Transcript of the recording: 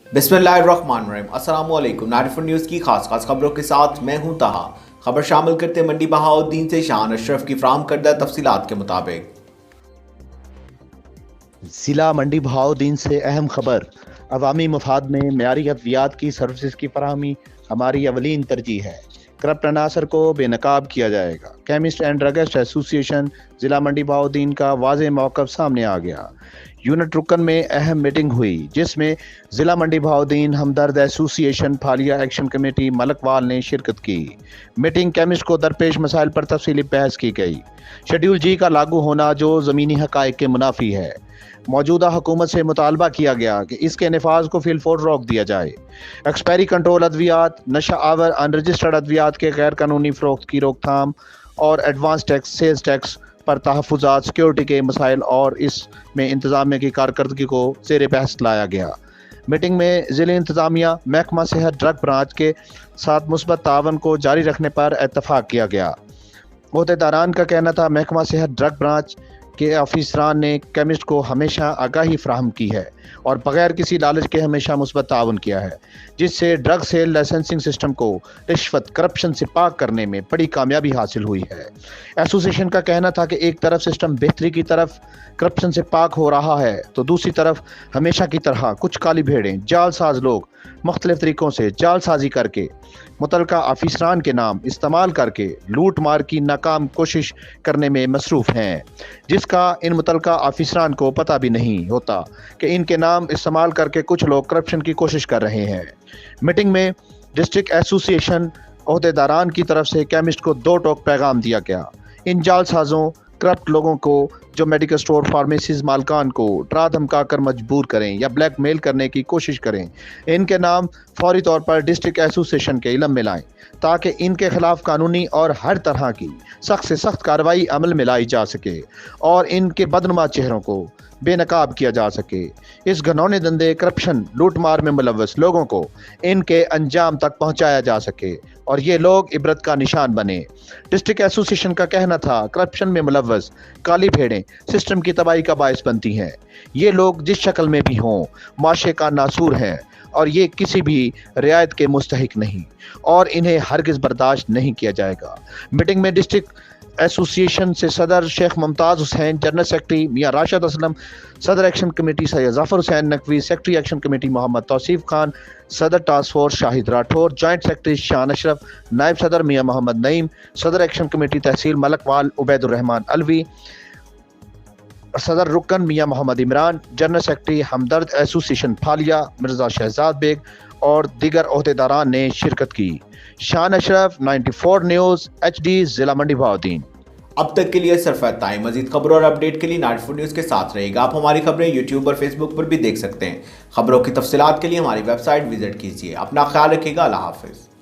बिस्मिल्लाहिर्रहमानिर्रहीम। अस्सलाम वालेकुम। 94 न्यूज़ की खास खबरों के साथ मैं हूं ताहा। खबर शामिल करते मंडी बहाउद्दीन से शान अशरफ की फराहम करदा तफसीलात के मुताबिक। जिला मंडी बहाउद्दीन से अहम खबर। अवामी मफाद में मेयारी अद्वियात की सर्विसेज की फराहमी हमारी अवलीन तरजीह है। करप्ट अनासर को बेनकाब किया जाएगा। केमिस्ट एंड ड्रगिस्ट एसोसिएशन जिला मंडी बहाउद्दीन का वाज़ेह मौक़िफ़ सामने आ गया। यूनिट रुकन में अहम मीटिंग हुई जिसमें जिला मंडी बहाउद्दीन हमदर्द एसोसिएशन फालिया एक्शन कमेटी मलकवाल ने शिरकत की। मीटिंग केमिस्ट को दरपेश मसाइल पर तफसीली बहस की गई। शेड्यूल जी का लागू होना जो ज़मीनी हक़ाइक़ के मुनाफी है। मौजूदा हुकूमत से मुतालबा किया गया कि इसके नफाज को फिलफौर रोक दिया जाए। एक्सपायरी कंट्रोल अद्वियात, नशा आवर अनरजिस्टर्ड अद्वियात के गैर कानूनी फ़रोख्त की रोकथाम और एडवांस टैक्स, सेल्स टैक्स पर तहफ़्फ़ुज़ात, सिक्योरिटी के मसाइल और इसमें इंतज़ामिया की कारकर्दगी को ज़ेर बहस लाया गया। मीटिंग में ज़िला इंतज़ामिया महकमा सेहत ड्रग ब्रांच के साथ मुस्बत तावन को जारी रखने पर इत्तफ़ाक़ किया गया। ओहदेदारान का कहना था महकमा सेहत ड्रग ब्रांच के ऑफिसरान ने केमिस्ट को हमेशा आगाही फ्राहम की है और बगैर किसी लालच के हमेशा मुस्बत ताउन किया है, जिससे ड्रग सेल लाइसेंसिंग सिस्टम को रिश्वत करप्शन से पाक करने में बड़ी कामयाबी हासिल हुई है। एसोसिएशन का कहना था कि एक तरफ सिस्टम बेहतरी की तरफ करप्शन से पाक हो रहा है तो दूसरी तरफ हमेशा की तरह कुछ काली भेड़ें, जालसाज लोग मुख्तलिफ तरीक़ों से जालसाजी करके मुतलका ऑफिसरान के नाम इस्तेमाल करके लूट मार की नाकाम कोशिश करने में मसरूफ़ हैं, जिसका इन मुतलका ऑफिसरान को पता भी नहीं होता कि इनके नाम इस्तेमाल करके कुछ लोग करप्शन की कोशिश कर रहे हैं। मीटिंग में डिस्ट्रिक्ट एसोसिएशन ओहदेदारान की तरफ से केमिस्ट को दो टोक पैगाम दिया गया। इन जालसाजों करप्ट लोगों को जो मेडिकल स्टोर फार्मेसीज मालकान को डरा धमका कर मजबूर करें या ब्लैकमेल करने की कोशिश करें, इनके नाम फौरी तौर पर डिस्ट्रिक्ट एसोसिएशन के इल्म में लाएं ताकि इनके खिलाफ कानूनी और हर तरह की सख्त से सख्त कार्रवाई अमल में लाई जा सके और इनके बदनुमा चेहरों को बेनकाब किया जा सके। इस घनौने धंधे करप्शन लूट मार में मुलव्वस लोगों को इनके अंजाम तक पहुंचाया जा सके और ये लोग इबरत का निशान बने। डिस्ट्रिक्ट एसोसिएशन का कहना था करप्शन में मुलव्वस काली भेड़ें सिस्टम की तबाही का बायस बनती हैं। ये लोग जिस शक्ल में भी हों माशरे का नासूर हैं और ये किसी भी रियायत के मुस्तहिक नहीं और इन्हें हरगिज़ बर्दाश्त नहीं किया जाएगा। मीटिंग में डिस्ट्रिक्ट एसोसिएशन से सदर शेख मुमताज़ हुसैन, जनरल सेक्रेटरी मियाँ राशिद असलम, सदर action committee Syed Jafar Hussain Naqvi, secretary action committee Mohammad Tauseef Khan, सदर task force Shahid Rathore, joint secretary Shan Ashraf, नायब सदर मियाँ मोहम्मद नईम, सदर एक्शन कमेटी तहसील मलकवाल उबैदुर्रहमान अलवी, सदर रुकन Mian Mohammad Imran, general secretary Hamdard association Phalia Mirza Shahzad bag और दीगर ओहदेदारान ने शिरकत की। शान अशरफ, 94 न्यूज़ HD, जिला मंडी बहाउद्दीन। अब तक के लिए सिर्फ इतना ही। मजीद खबरों और अपडेट के लिए 94 न्यूज़ के साथ रहेगा। आप हमारी खबरें यूट्यूब और फेसबुक पर भी देख सकते हैं। खबरों की तफसीलात के लिए हमारी वेबसाइट विजिट कीजिए। अपना ख्याल रखिएगा। अल्लाह हाफिज़।